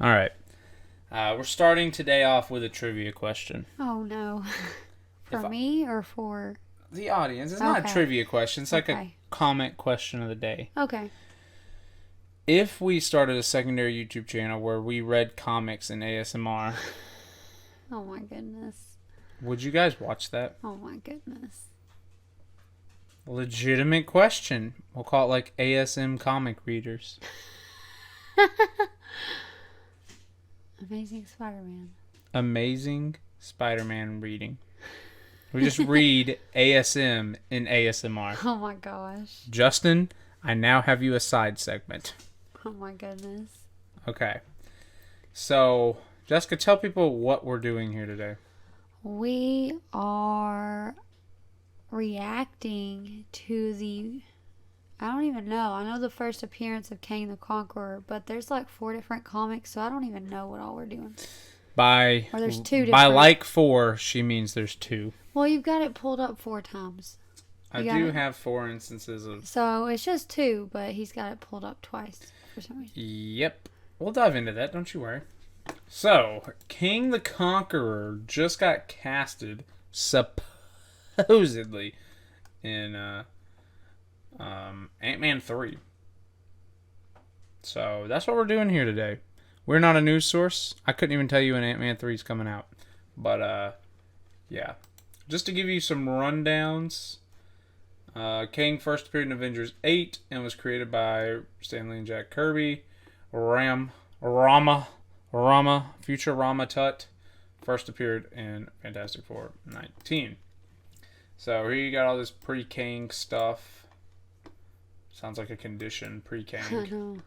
All right. We're starting today off with a trivia question. Oh no. For If me or for... The audience, it's not a Okay. trivia question. It's like a Okay. comment question of the day. Okay. If we started a secondary YouTube channel where we read comics in ASMR, Oh my goodness. would you guys watch that? Oh my goodness. Legitimate question. We'll call it like ASM comic readers. Amazing Spider-Man. Amazing Spider-Man reading. We just read ASM in ASMR. Oh my gosh. Justin, I now have you a side segment. Oh my goodness. Okay. So, Jessica, tell people what we're doing here today. We are reacting to I don't even know. I know the first appearance of Kang the Conqueror, but there's like 4 different comics, so I don't even know what all we're doing. By Or there's 2 by different. like 4, she means there's 2. Well, you've got it pulled up 4 times. I got do it. have 4 instances of... So it's just 2, but he's got it pulled up twice for some reason. Yep. We'll dive into that, don't you worry. So, King the Conqueror just got casted, supposedly, in Ant-Man 3. So, that's what we're doing here today. We're not a news source. I couldn't even tell you when Ant-Man 3 is coming out. But, yeah. Just to give you some rundowns, Kang first appeared in Avengers 8 and was created by Stan Lee and Jack Kirby. Rama, Future Tut first appeared in Fantastic Four 19. So here you got all this pre-Kang stuff. Sounds like a condition, I pre-Kang. know.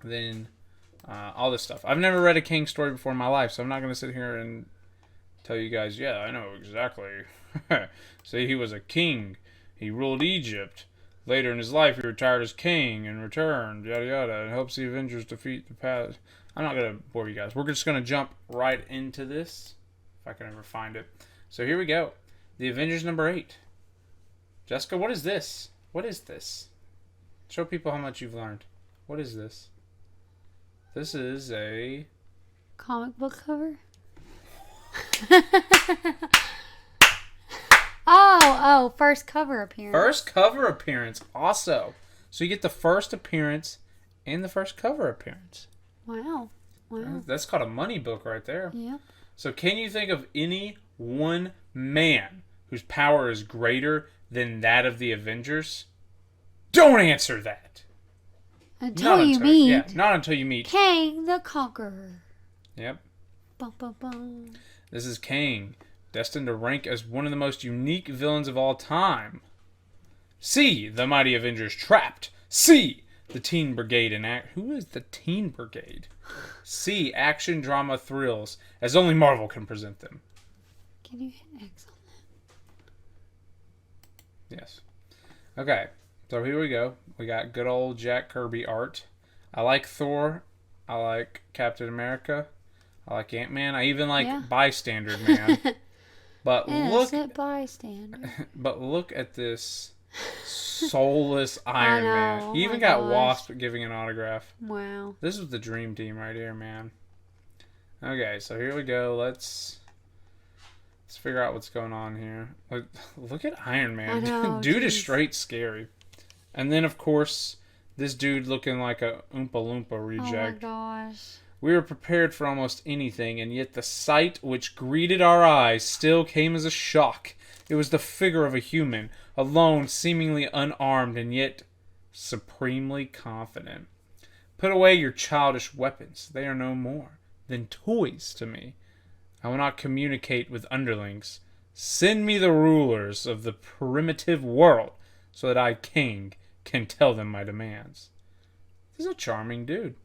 Then all this stuff. I've never read a Kang story before in my life, so I'm not going to sit here and tell you guys, yeah, I know exactly. See, he was a king. He ruled Egypt. Later in his life, he retired as king and returned, yada yada, and helps the Avengers defeat the past. I'm not going to bore you guys. We're just going to jump right into this, if I can ever find it. So here we go. The Avengers number 8. Jessica, what is this? What is this? Show people how much you've learned. What is this? This is a... Comic book cover? Oh, first cover appearance. First cover appearance, also. So you get the first appearance and the first cover appearance. Wow. That's called a money book right there. Yep. So can you think of any one man whose power is greater than that of the Avengers? Don't answer that. Until you meet Yeah, not until you meet. Kang the Conqueror. Yep. Bum, bum, bum. This is Kang, destined to rank as one of the most unique villains of all time. C, the mighty Avengers trapped. C, the Teen Brigade in act. Who is the Teen Brigade? C, action drama thrills, as only Marvel can present them. Can you hit X on Yes. Okay, so here we go. We got good old Jack Kirby art. I like Thor. I like Captain America. I like Ant-Man. I even like Bystander Man. that? But Innocent bystander. But look at this soulless Iron Man. know, He oh even my got gosh. Wasp giving an autograph. Wow. This is the dream team right here, man. Okay, so here we go. Let's figure out what's going on here. Look at Iron Man. I know, Dude is geez. straight scary. And then, of course, this dude looking like a Oompa Loompa reject. Oh my gosh. We were prepared for almost anything, and yet the sight which greeted our eyes still came as a shock. It was the figure of a human, alone, seemingly unarmed, and yet supremely confident. Put away your childish weapons. They are no more than toys to me. I will not communicate with underlings. Send me the rulers of the primitive world, so that I, King, can tell them my demands. This is a charming dude.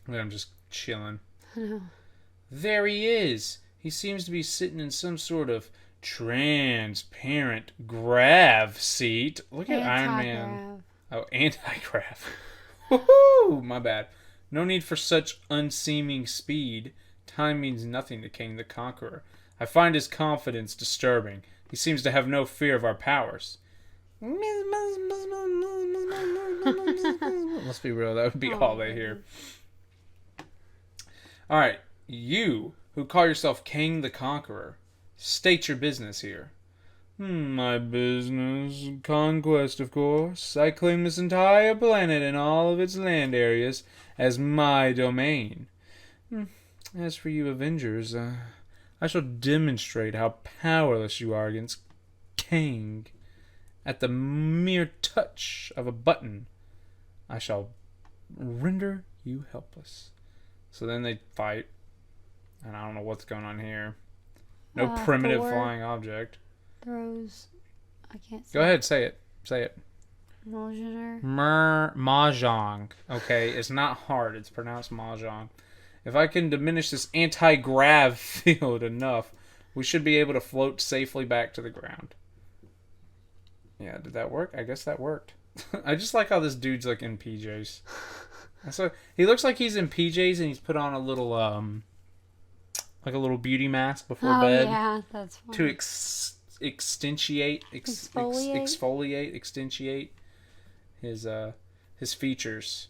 I'm just chilling. I know. There he is. He seems to be sitting in some sort of transparent grav seat. Look at Iron Man. Oh, anti-grav. Woohoo! My bad. No need for such unseeming speed. Time means nothing to King the Conqueror. I find his confidence disturbing. He seems to have no fear of our powers. Let's be real, that would be all they hear. Alright, you who call yourself Kang the Conqueror, state your business here. My business, conquest, of course. I claim this entire planet and all of its land areas as my domain. As for you Avengers, I shall demonstrate how powerless you are against Kang. At the mere touch of a button, I shall render you helpless. So then they fight, and I don't know what's going on here. No primitive Thor flying object. throws. I can't say. Go ahead, say it. Say it. Mjolnir. Mahjong. Okay, it's not hard. It's pronounced Mahjong. If I can diminish this anti-grav field enough, we should be able to float safely back to the ground. Yeah, did that work? I guess that worked. I just like how this dude's like in PJs. So he looks like he's in PJs and he's put on a little like a little beauty mask before bed. Oh yeah, that's funny. To exfoliate his features.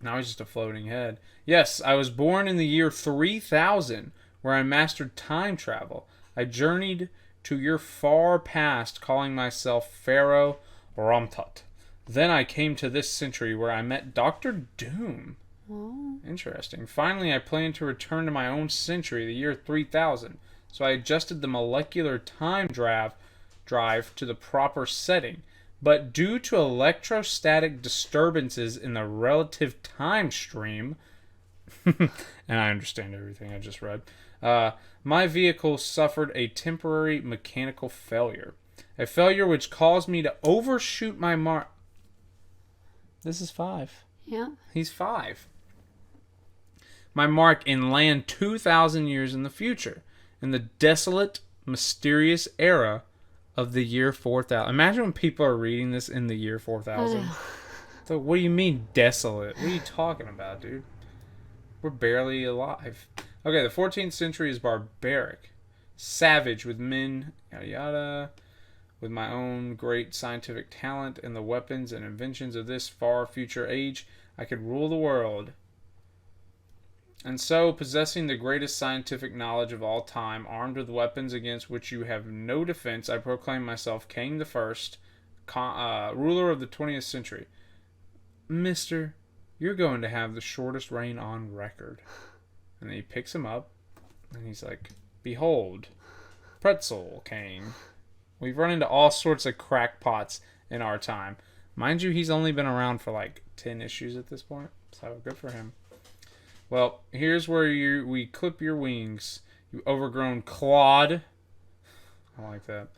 Now he's just a floating head. Yes, I was born in the year 3000, where I mastered time travel. I journeyed to your far past, calling myself Pharaoh Ramtut. Then I came to this century, where I met Doctor Doom. Oh. Interesting. Finally, I planned to return to my own century, the year 3000. So I adjusted the molecular time drive to the proper setting. But due to electrostatic disturbances in the relative time stream, and I understand everything I just read, my vehicle suffered a temporary mechanical failure. A failure which caused me to overshoot my mark. This is 5. Yeah. He's 5. My mark and land 2,000 years in the future, in the desolate, mysterious era of the year 4000. Imagine when people are reading this in the year 4000. So what do you mean desolate? What are you talking about, dude? We're barely alive. Okay, the 14th century is barbaric, savage with men, yada yada. With my own great scientific talent and the weapons and inventions of this far future age, I could rule the world. And so, possessing the greatest scientific knowledge of all time, armed with weapons against which you have no defense, I proclaim myself Kang the First, ruler of the 20th century. Mister, you're going to have the shortest reign on record. And then he picks him up, and he's like, behold, Pretzel Kang. We've run into all sorts of crackpots in our time. Mind you, he's only been around for like 10 issues at this point, so good for him. Well, here's where we clip your wings, you overgrown clod. I like that.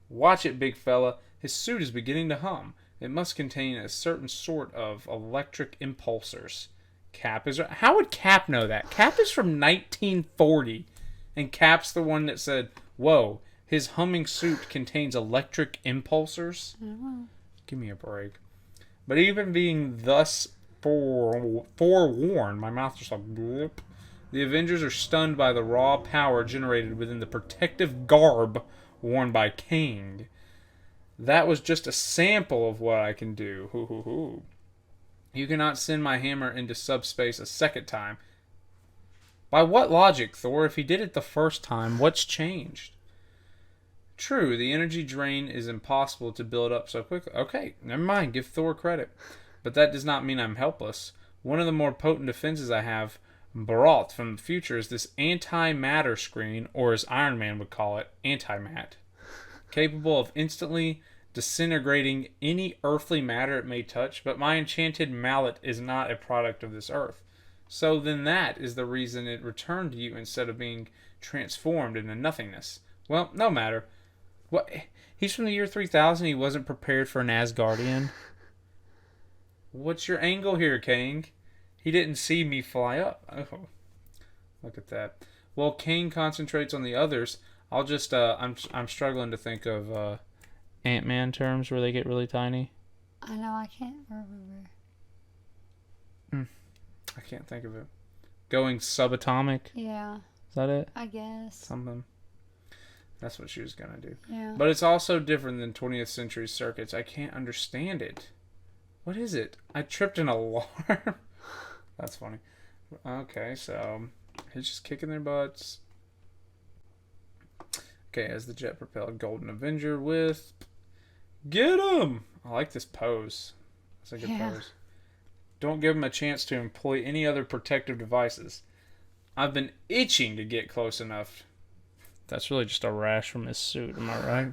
Watch it, big fella. His suit is beginning to hum. It must contain a certain sort of electric impulsors. Cap is... How would Cap know that? Cap is from 1940, and Cap's the one that said, whoa, his humming suit contains electric impulsors? Give me a break. But even being thus forewarned, my mouth just like bloop, the Avengers are stunned by the raw power generated within the protective garb worn by Kang. That was just a sample of what I can do. Hoo hoo hoo. You cannot send my hammer into subspace a second time. By what logic, Thor? If he did it the first time, what's changed? True, the energy drain is impossible to build up so quickly. Okay, never mind. Give Thor credit. But that does not mean I'm helpless. One of the more potent defenses I have brought from the future is this anti-matter screen, or as Iron Man would call it, anti-mat. Capable of instantly disintegrating any earthly matter it may touch, but my enchanted mallet is not a product of this earth. So then that is the reason it returned to you instead of being transformed into nothingness. Well, no matter. What? He's from the year 3000. He wasn't prepared for an Asgardian. What's your angle here, Kang? He didn't see me fly up. Oh, look at that. Well, Kang concentrates on the others. I'll just I'm struggling to think of Ant-Man terms where they get really tiny. I know, I can't remember. I can't think of it. Going subatomic. Yeah. Is that it? I guess. Something. That's what she was going to do. Yeah. But it's also different than 20th century circuits. I can't understand it. What is it? I tripped an alarm. That's funny. Okay, so he's just kicking their butts. Okay, as the jet propelled Golden Avenger with... Get him! I like this pose. That's a good pose. Don't give him a chance to employ any other protective devices. I've been itching to get close enough. That's really just a rash from his suit, am I right?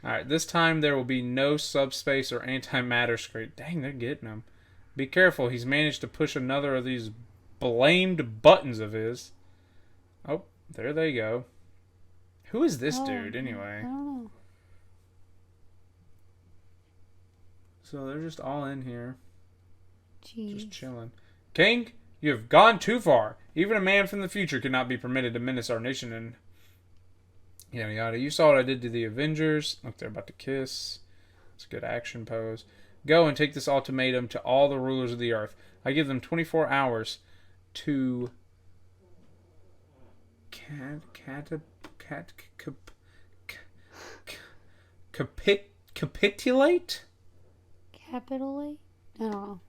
Alright, this time there will be no subspace or antimatter screen. Dang, they're getting him. Be careful, he's managed to push another of these blamed buttons of his. Oh, there they go. Who is this dude, anyway? I don't know. So they're just all in here. Jeez. Just chilling. King, you have gone too far. Even a man from the future cannot be permitted to menace our nation and... Yada yada. You saw what I did to the Avengers. Look, they're about to kiss. It's a good action pose. Go and take this ultimatum to all the rulers of the earth. I give them 24 hours to capitulate? Capitally? I don't know.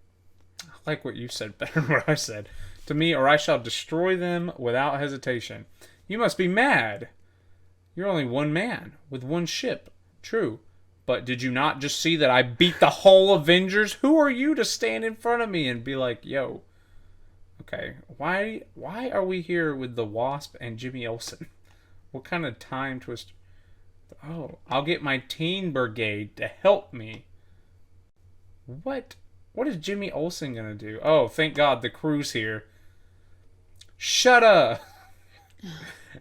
I like what you said better than what I said. To me, or I shall destroy them without hesitation. You must be mad. You're only one man with one ship. True. But did you not just see that I beat the whole Avengers? Who are you to stand in front of me and be like, yo. Okay. Why are we here with the Wasp and Jimmy Olsen? What kind of time twist? Oh, I'll get my teen brigade to help me. What? What is Jimmy Olsen gonna do? Oh, thank God the crew's here. Shut up!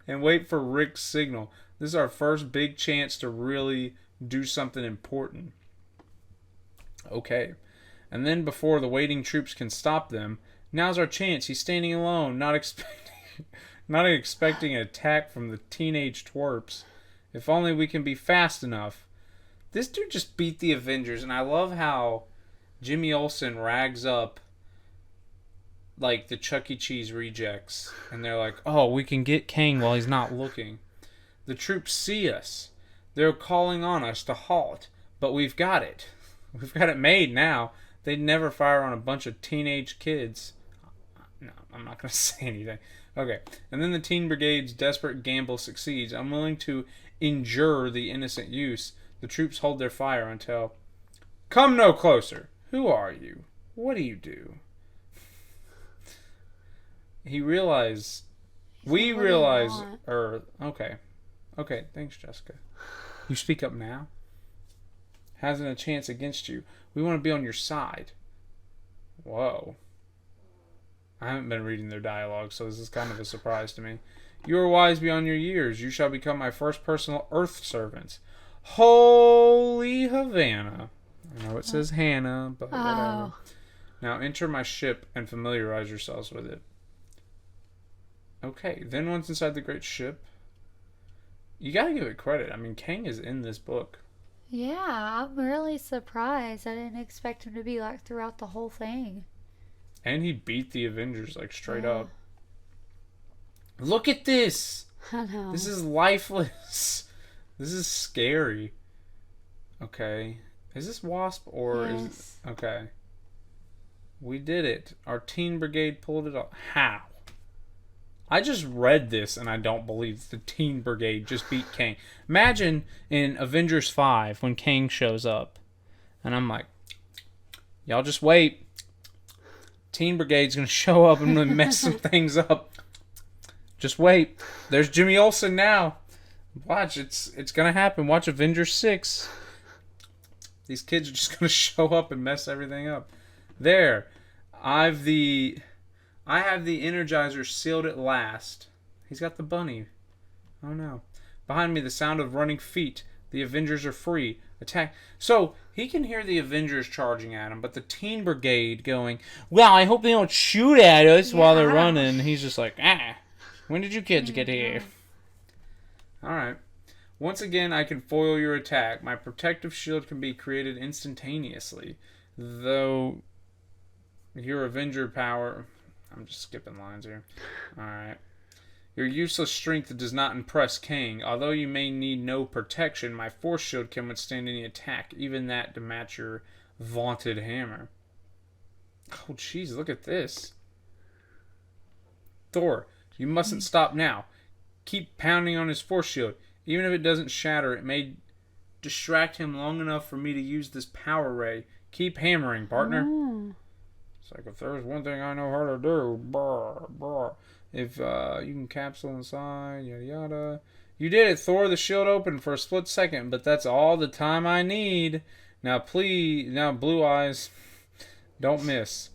And wait for Rick's signal. This is our first big chance to really do something important. Okay. And then before the waiting troops can stop them, now's our chance. He's standing alone, not expecting an attack from the teenage twerps. If only we can be fast enough. This dude just beat the Avengers, and I love how Jimmy Olsen rags up like the Chuck E. Cheese rejects, and they're like, oh, we can get Kang while he's not looking. The troops see us. They're calling on us to halt, but we've got it. We've got it made now. They'd never fire on a bunch of teenage kids. No, I'm not going to say anything. Okay, and then the Teen Brigade's desperate gamble succeeds. I'm willing to injure the innocent use. The troops hold their fire until... Come no closer. Who are you? What do you do? He realized... We realize... Okay. Okay, thanks, Jessica. You speak up now? Hasn't a chance against you. We want to be on your side. Whoa. I haven't been reading their dialogue, so this is kind of a surprise to me. You are wise beyond your years. You shall become my first personal earth servants. Holy Havana. I know it says Hannah, but whatever. Now enter my ship and familiarize yourselves with it. Okay, then once inside the great ship, you gotta give it credit. I mean, Kang is in this book. Yeah, I'm really surprised. I didn't expect him to be like throughout the whole thing. And he beat the Avengers like straight up. Look at this! I know. This is lifeless. This is scary. Okay. Is this Wasp or Yes. is it... Okay. We did it. Our Teen Brigade pulled it off. How? I just read this and I don't believe the Teen Brigade just beat Kang. Imagine in Avengers 5 when Kang shows up. And I'm like, y'all just wait. Teen Brigade's going to show up and mess some things up. Just wait. There's Jimmy Olsen now. Watch, it's going to happen. Watch Avengers 6. These kids are just going to show up and mess everything up. There. I have the Energizer sealed at last. He's got the bunny. Oh no. Behind me, the sound of running feet. The Avengers are free. Attack. So, he can hear the Avengers charging at him, but the Teen Brigade going, well, I hope they don't shoot at us while they're running. He's just like, when did you kids get here? Alright. Once again, I can foil your attack. My protective shield can be created instantaneously. Though, your Avenger power... I'm just skipping lines here. Alright. Your useless strength does not impress Kang. Although you may need no protection, my force shield can withstand any attack, even that to match your vaunted hammer. Oh, jeez, look at this. Thor, you mustn't stop now. Keep pounding on his force shield. Even if it doesn't shatter, it may distract him long enough for me to use this power ray. Keep hammering, partner. It's like, if there's one thing I know how to do, brr, brr. If you can capsule inside, yada yada. You did it, Thor. The shield opened for a split second, but that's all the time I need. Now, please, now, Blue Eyes, don't miss.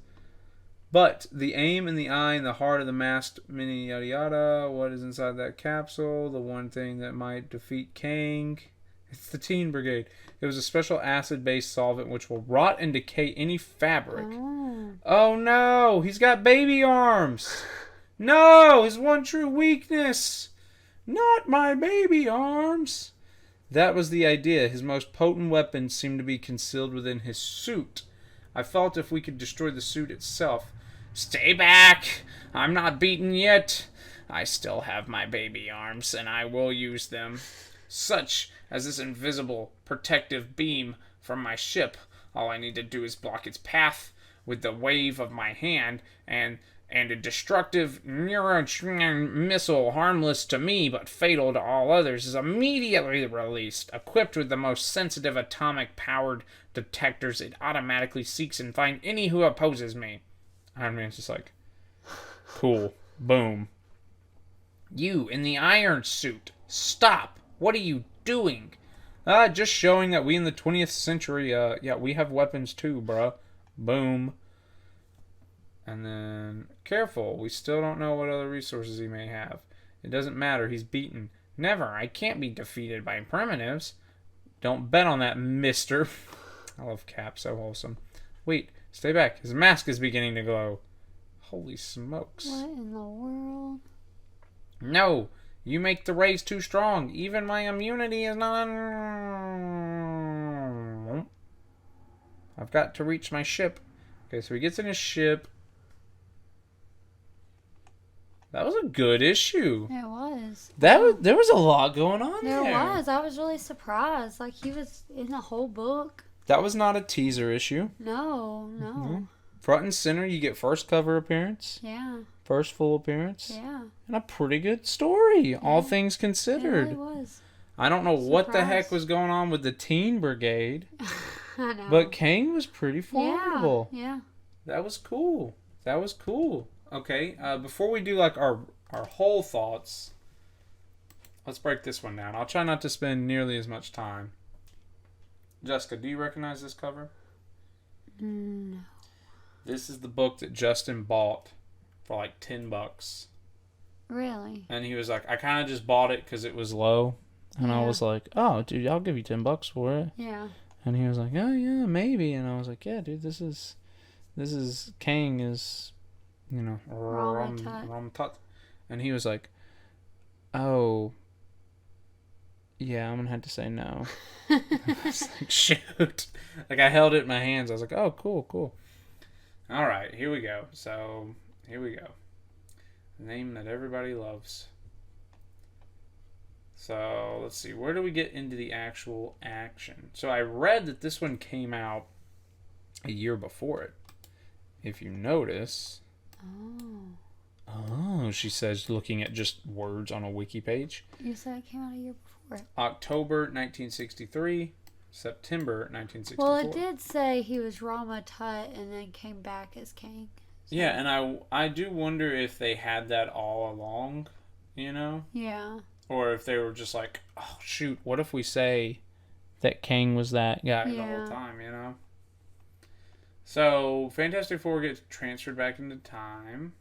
But the aim and the eye and the heart of the masked mini yada yada. What is inside that capsule? The one thing that might defeat Kang. It's the Teen Brigade. It was a special acid-based solvent which will rot and decay any fabric. Oh no! He's got baby arms! No! His one true weakness! Not my baby arms! That was the idea. His most potent weapons seemed to be concealed within his suit. I felt if we could destroy the suit itself. Stay back! I'm not beaten yet. I still have my baby arms, and I will use them. Such as this invisible protective beam from my ship. All I need to do is block its path with the wave of my hand, and a destructive missile harmless to me but fatal to all others is immediately released. Equipped with the most sensitive atomic-powered detectors, it automatically seeks and finds any who opposes me. Iron Man's just like, cool. Boom. You in the iron suit. Stop. What are you doing? Just showing that we in the 20th century, yeah, we have weapons too, bruh. Boom. And then, careful, we still don't know what other resources he may have. It doesn't matter, he's beaten. Never, I can't be defeated by primitives. Don't bet on that, mister. I love Cap, so wholesome. Wait, stay back, his mask is beginning to glow. Holy smokes. What in the world? No, you make the rays too strong. Even my immunity is not... I've got to reach my ship. Okay, so he gets in his ship. That was a good issue. It was. There was a lot going on there. There was. I was really surprised. Like, he was in the whole book. That was not a teaser issue. No. Mm-hmm. Front and center, you get first cover appearance. Yeah. First full appearance. Yeah. And a pretty good story, all things considered. It really was. I don't know what the heck was going on with the Teen Brigade. I know. But Kang was pretty formidable. Yeah. That was cool. Okay, before we do like our whole thoughts, let's break this one down. I'll try not to spend nearly as much time. Jessica, do you recognize this cover? No. This is the book that Justin bought for like $10. Really? And he was like, I kind of just bought it because it was low. And I was like, oh, dude, I'll give you $10 for it. Yeah. And he was like, oh, yeah, maybe. And I was like, yeah, dude, this is Kang is... You know, Ram Tut. And he was like, oh, yeah, I'm going to have to say no. I was like, shoot. Like, I held it in my hands. I was like, oh, cool. All right, here we go. So, here we go. The name that everybody loves. So, let's see. Where do we get into the actual action? So, I read that this one came out a year before it. If you notice... Oh, she says, looking at just words on a wiki page. You said it came out a year before. October 1963, September 1964. Well, it did say he was Rama Tut and then came back as Kang. So. Yeah, and I do wonder if they had that all along, you know? Yeah. Or if they were just like, oh, shoot, what if we say that Kang was that guy the whole time, you know? So, Fantastic Four gets transferred back into time.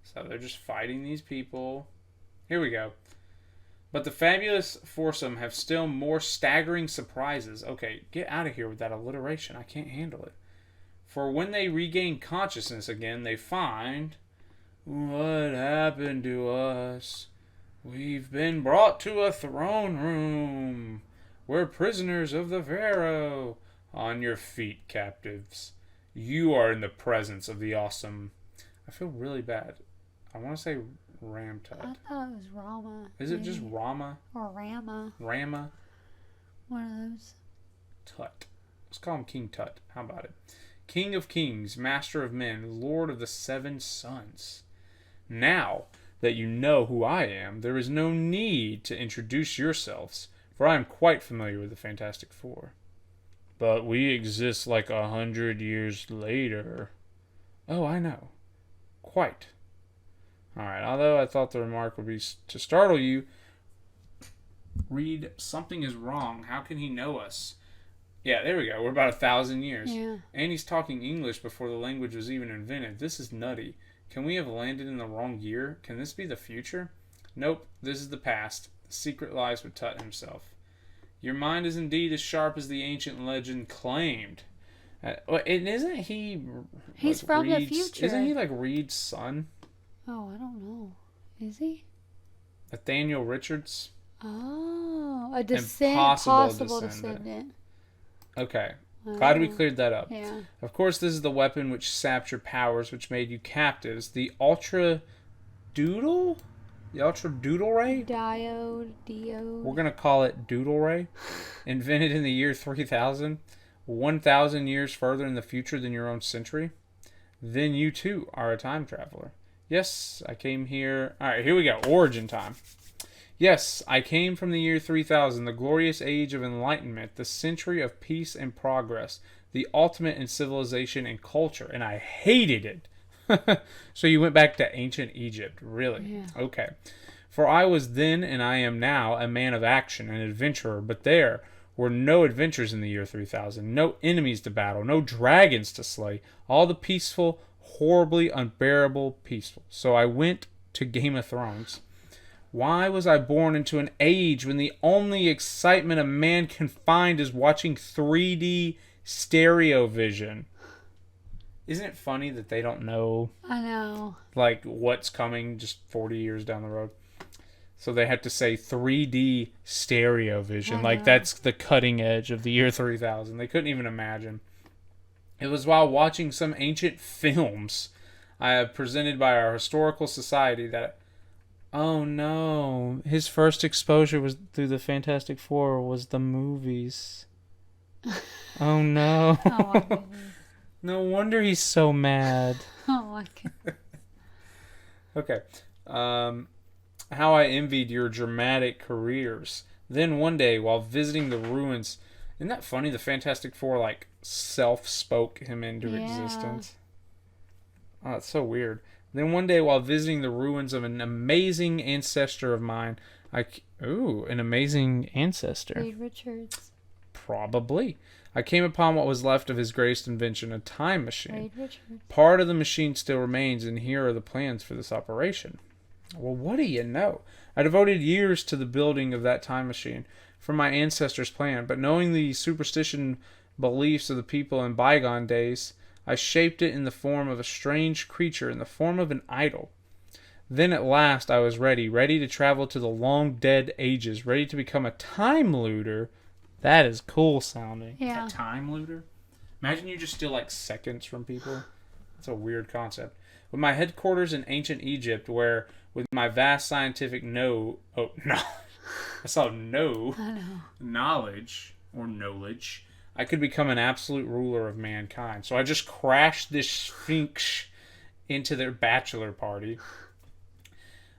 So, they're just fighting these people. Here we go. But the fabulous foursome have still more staggering surprises. Okay, get out of here with that alliteration. I can't handle it. For when they regain consciousness again, they find... What happened to us? We've been brought to a throne room. We're prisoners of the Pharaoh. On your feet, captives. You are in the presence of the awesome... I feel really bad. I want to say Ram-Tut. I thought it was Rama. Is it just Rama? Or Rama. Rama? One of those. Tut. Let's call him King Tut. How about it? King of kings, master of men, lord of the seven suns. Now that you know who I am, there is no need to introduce yourselves, for I am quite familiar with the Fantastic Four. But we exist like 100 years later. Oh, I know. Quite. Alright, although I thought the remark would be to startle you, read, something is wrong. How can he know us? Yeah, there we go. We're about 1,000 years. Yeah. And he's talking English before the language was even invented. This is nutty. Can we have landed in the wrong year? Can this be the future? Nope, this is the past. The secret lies with Tut himself. Your mind is indeed as sharp as the ancient legend claimed. And isn't he... He's from the future. Isn't he like Reed's son? Oh, I don't know. Is he? Nathaniel Richards? Oh, a Impossible possible descendant. descendant. Okay. Glad we cleared that up. Yeah. Of course, this is the weapon which sapped your powers, which made you captives. The Ultra Doodle? The Ultra Doodle Ray? Diode. We're going to call it Doodle Ray. Invented in the year 3000. 1,000 years further in the future than your own century. Then you too are a time traveler. Yes, I came here. Alright, here we go. Origin time. Yes, I came from the year 3000, the glorious age of enlightenment, the century of peace and progress, the ultimate in civilization and culture, and I hated it. So you went back to ancient Egypt, really? Yeah. Okay. For I was then, and I am now, a man of action, an adventurer, but there were no adventures in the year 3000, no enemies to battle, no dragons to slay, all the peaceful, horribly unbearable peaceful. So I went to Game of Thrones. Why was I born into an age when the only excitement a man can find is watching 3D stereo vision? Isn't it funny that they don't know, I know, like, what's coming just 40 years down the road? So they had to say 3D stereo vision. Like, that's the cutting edge of the year 3000. They couldn't even imagine. It was while watching some ancient films presented by our historical society that... Oh no, his first exposure was through the Fantastic Four was the movies. Oh no. oh my goodness. No wonder he's so mad. Oh my goodness. Okay. How I envied your dramatic careers. Then one day while visiting the ruins, isn't that funny? The Fantastic Four like self-spoke him into existence. Oh, it's so weird. Then one day, while visiting the ruins of an amazing ancestor of mine, an amazing ancestor. Reed Richards. Probably. I came upon what was left of his greatest invention, a time machine. Reed Richards. Part of the machine still remains, and here are the plans for this operation. Well, what do you know? I devoted years to the building of that time machine from my ancestors' plan, but knowing the superstition beliefs of the people in bygone days, I shaped it in the form of a strange creature, in the form of an idol. Then at last I was ready to travel to the long dead ages, ready to become a time looter. That is cool sounding. Yeah. A time looter? Imagine you just steal like seconds from people. That's a weird concept. With my headquarters in ancient Egypt, where with my vast scientific knowledge, I could become an absolute ruler of mankind. So I just crashed this sphinx into their bachelor party.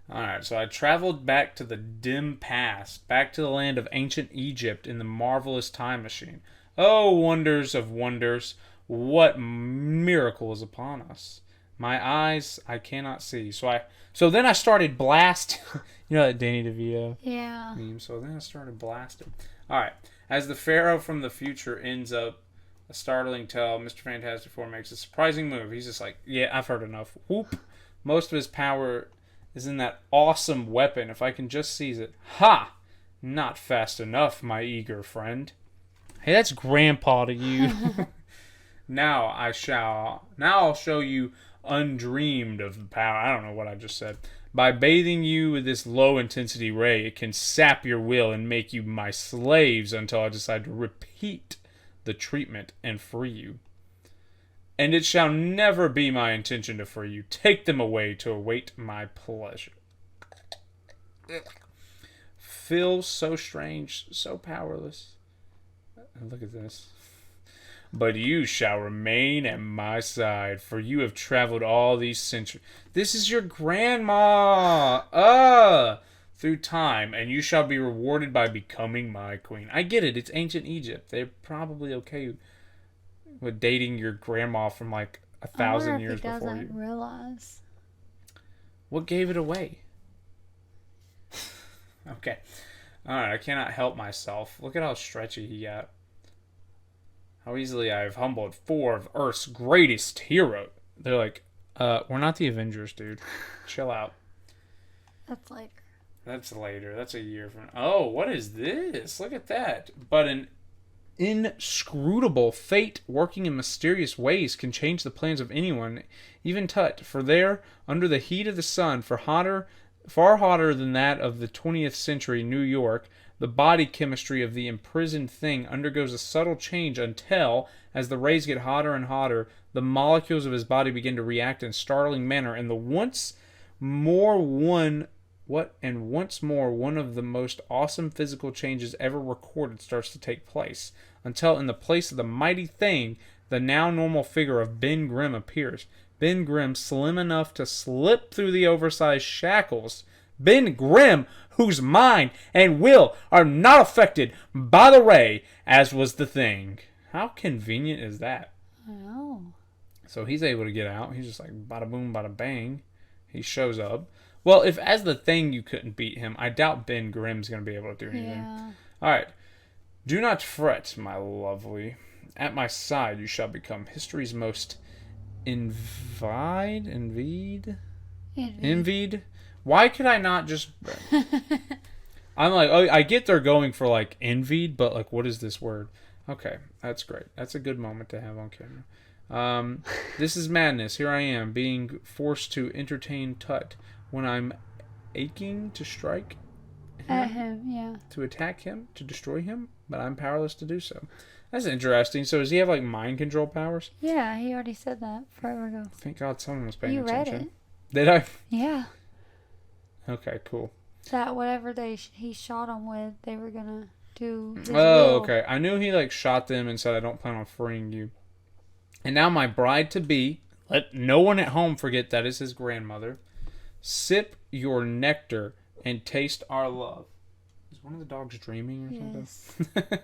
Alright, so I traveled back to the dim past, back to the land of ancient Egypt in the marvelous time machine. Oh, wonders of wonders, what miracle is upon us. My eyes, I cannot see. So then I started blasting. You know that Danny DeVito meme? So then I started blasting. Alright. As the Pharaoh from the future ends up a startling tale, Mr. Fantastic Four makes a surprising move. He's just like, yeah, I've heard enough. Whoop. Most of his power is in that awesome weapon. If I can just seize it. Ha! Not fast enough, my eager friend. Hey, that's grandpa to you. Now I'll show you undreamed of the power. I don't know what I just said. By bathing you with this low-intensity ray, it can sap your will and make you my slaves until I decide to repeat the treatment and free you. And it shall never be my intention to free you. Take them away to await my pleasure. Feels so strange, so powerless. And look at this. But you shall remain at my side, for you have traveled all these centuries. This is your grandma! Through time, and you shall be rewarded by becoming my queen. I get it, it's ancient Egypt. They're probably okay with dating your grandma from like 1,000 years before you. I wonder if he doesn't realize. What gave it away? Okay. Alright, I cannot help myself. Look at how stretchy he got. How easily I have humbled 4 of Earth's greatest heroes. They're like, we're not the Avengers, dude. Chill out. That's later. That's later. That's a year from... Oh, what is this? Look at that. But an inscrutable fate working in mysterious ways can change the plans of anyone, even Tut. For there, under the heat of the sun, far hotter than that of the 20th century New York, the body chemistry of the imprisoned thing undergoes a subtle change until, as the rays get hotter and hotter, the molecules of his body begin to react in startling manner, and once more one of the most awesome physical changes ever recorded starts to take place, until in the place of the mighty thing, the now normal figure of Ben Grimm appears. Ben Grimm, slim enough to slip through the oversized shackles. Ben Grimm, whose mind and will are not affected by the ray, as was the thing. How convenient is that? I know. So he's able to get out. He's just like bada boom, bada bang. He shows up. Well, if as the thing you couldn't beat him, I doubt Ben Grimm's going to be able to do anything. Yeah. Alright. Do not fret, my lovely. At my side you shall become history's most envied? Why could I not just... I'm like, oh, I get they're going for like envied, but like, what is this word? Okay, that's great. That's a good moment to have on camera. This is madness. Here I am, being forced to entertain Tut when I'm aching to strike at him, yeah. To attack him, to destroy him, but I'm powerless to do so. That's interesting. So does he have like mind control powers? Yeah, he already said that forever ago. Thank God someone was paying you attention. You read it. Did I? Yeah. Okay, cool. That whatever he shot him with, they were gonna do his will. Okay. I knew he like shot them and said, I don't plan on freeing you. And now my bride-to-be, let no one at home forget that is his grandmother, sip your nectar and taste our love. Is one of the dogs dreaming or something?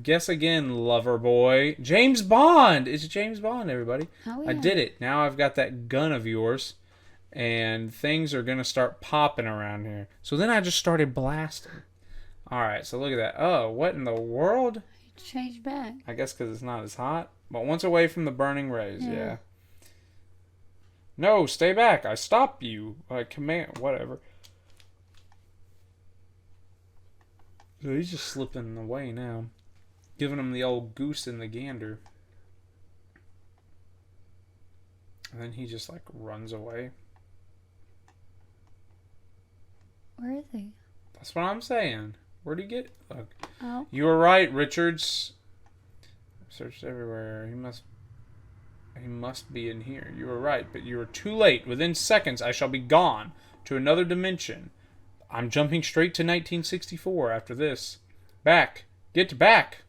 Guess again, lover boy. James Bond! It's James Bond, everybody. Oh, yeah. I did it. Now I've got that gun of yours. And things are going to start popping around here. So then I just started blasting. Alright, so look at that. Oh, what in the world? He changed back. I guess because it's not as hot. But once away from the burning rays, yeah. No, stay back. I stop you. I command, whatever. So he's just slipping away now. Giving him the old goose and the gander. And then he just like runs away. Where is he? That's what I'm saying. Where'd he get? Look. Oh. You were right, Richards. Searched everywhere. He must be in here. You were right, but you were too late. Within seconds, I shall be gone to another dimension. I'm jumping straight to 1964 after this. Back. Get back.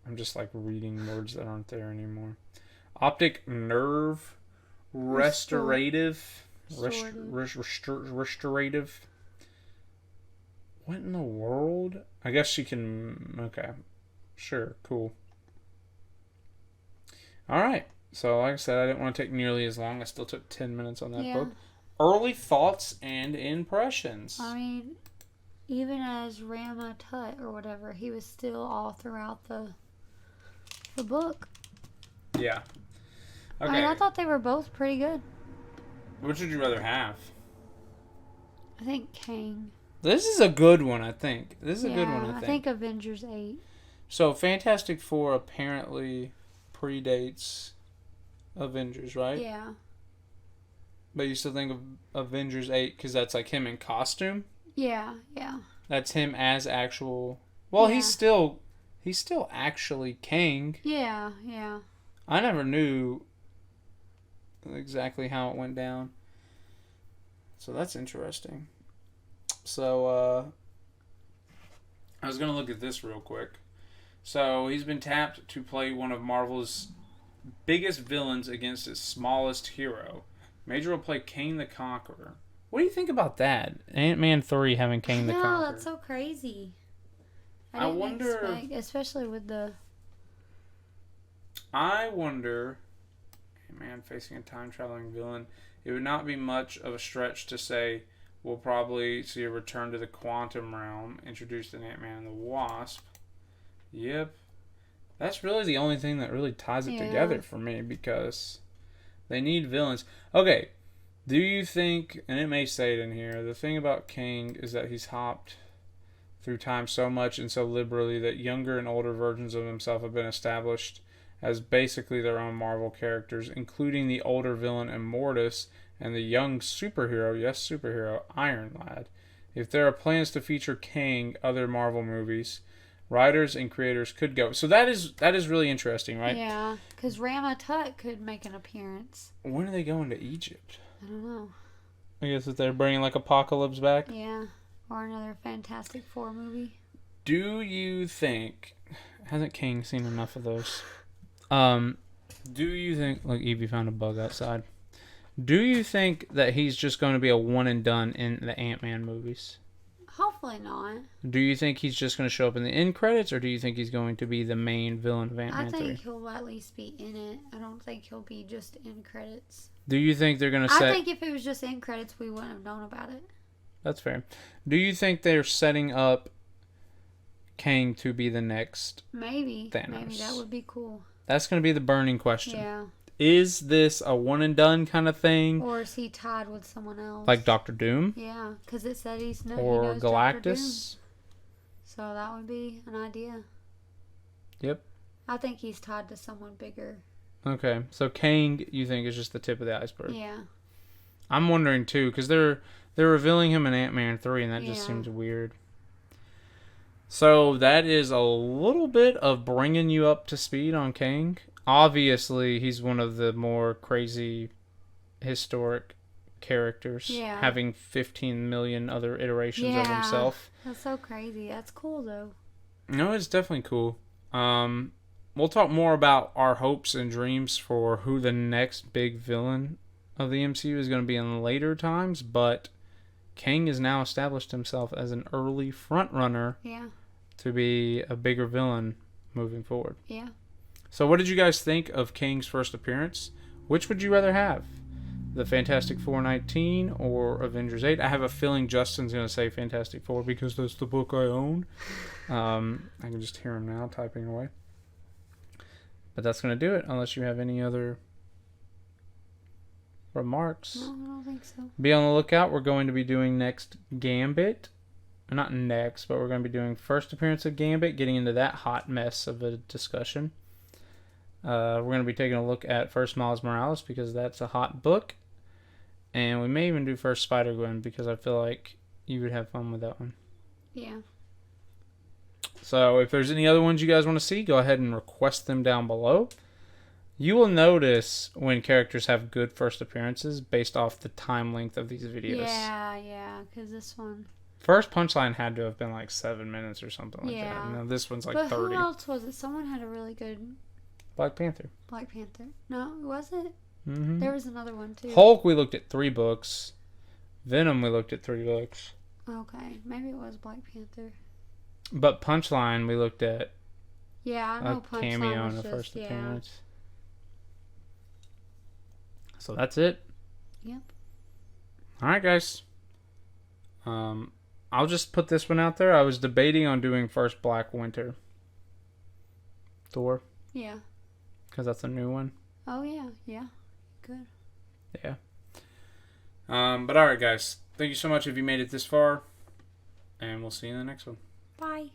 I'm just like reading words that aren't there anymore. Optic nerve restorative. Restorative. What in the world? I guess she can... Okay. Sure. Cool. Alright. So, like I said, I didn't want to take nearly as long. I still took 10 minutes on that book. Early thoughts and impressions. I mean, even as Rama Tut or whatever, he was still all throughout the book. Yeah. Okay. I mean, I thought they were both pretty good. Which would you rather have? I think Kang. This is a good one, I think. This is a good one, I think. I think Avengers 8. So, Fantastic Four apparently predates Avengers, right? Yeah. But you still think of Avengers 8 because that's like him in costume? Yeah, yeah. That's him as actual... Well, he's still actually Kang. Yeah, yeah. I never knew exactly how it went down. So that's interesting. So, I was going to look at this real quick. So, he's been tapped to play one of Marvel's biggest villains against its smallest hero. Major will play Kang the Conqueror. What do you think about that? Ant-Man 3 having Kang the Conqueror. No, that's so crazy. I wonder... expect, especially with the... I wonder... Ant-Man facing a time-traveling villain. It would not be much of a stretch to say we'll probably see a return to the quantum realm introduced in Ant-Man and the Wasp. Yep. That's really the only thing that really ties it together for me, because they need villains. Okay, do you think, and it may say it in here, the thing about Kang is that he's hopped through time so much and so liberally that younger and older versions of himself have been established as basically their own Marvel characters, including the older villain Immortus and the young superhero, yes, superhero, Iron Lad. If there are plans to feature Kang other Marvel movies, writers and creators could go. So that is really interesting, right? Yeah, because Rama Tut could make an appearance. When are they going to Egypt? I don't know. I guess if they're bringing like Apocalypse back. Yeah, or another Fantastic Four movie. Do you think... Hasn't Kang seen enough of those? Do you think... Like, Evie found a bug outside. Do you think that he's just going to be a one and done in the Ant-Man movies? Hopefully not. Do you think he's just going to show up in the end credits, or do you think he's going to be the main villain of Ant-Man 3? I think he'll at least be in it. I don't think he'll be just in credits. Do you think they're going to set... I think if it was just in credits, we wouldn't have known about it. That's fair. Do you think they're setting up Kang to be the next Maybe. Thanos? Maybe that would be cool. That's going to be the burning question. Yeah. Is this a one and done kind of thing? Or is he tied with someone else? Like Doctor Doom? Yeah, because it said he knows or Dr. Doom. Galactus? So that would be an idea. Yep. I think he's tied to someone bigger. Okay, so Kang, you think, is just the tip of the iceberg? Yeah. I'm wondering too, because they're revealing him in Ant-Man 3, and that just seems weird. So that is a little bit of bringing you up to speed on Kang. Obviously, he's one of the more crazy historic characters, having 15 million other iterations of himself. That's so crazy. That's cool, though. No, it's definitely cool. We'll talk more about our hopes and dreams for who the next big villain of the MCU is going to be in later times, but Kang has now established himself as an early frontrunner to be a bigger villain moving forward. Yeah. So what did you guys think of Kang's first appearance? Which would you rather have? The Fantastic Four 19 or Avengers 8? I have a feeling Justin's going to say Fantastic Four because that's the book I own. I can just hear him now typing away. But that's going to do it, unless you have any other remarks. No, I don't think so. Be on the lookout. We're going to be doing next Gambit. Not next, but we're going to be doing first appearance of Gambit, getting into that hot mess of a discussion. We're going to be taking a look at first Miles Morales because that's a hot book. And we may even do first Spider-Gwen because I feel like you would have fun with that one. Yeah. So if there's any other ones you guys want to see, go ahead and request them down below. You will notice when characters have good first appearances based off the time length of these videos. Yeah, because this one... First Punchline had to have been like 7 minutes or something like that. Now this one's like 30. But who else was it? Someone had a really good... Black Panther. Black Panther. No, was it? Mm-hmm. There was another one too. Hulk, we looked at 3 books. Venom, we looked at 3 books. Okay, maybe it was Black Panther. But Punchline, we looked at I know a cameo and a first appearance. So that's it. Yep. Alright, guys. I'll just put this one out there. I was debating on doing first Black Winter. Thor. Yeah. Because that's a new one. Oh, yeah. Good. Yeah. But alright, guys. Thank you so much if you made it this far. And we'll see you in the next one. Bye.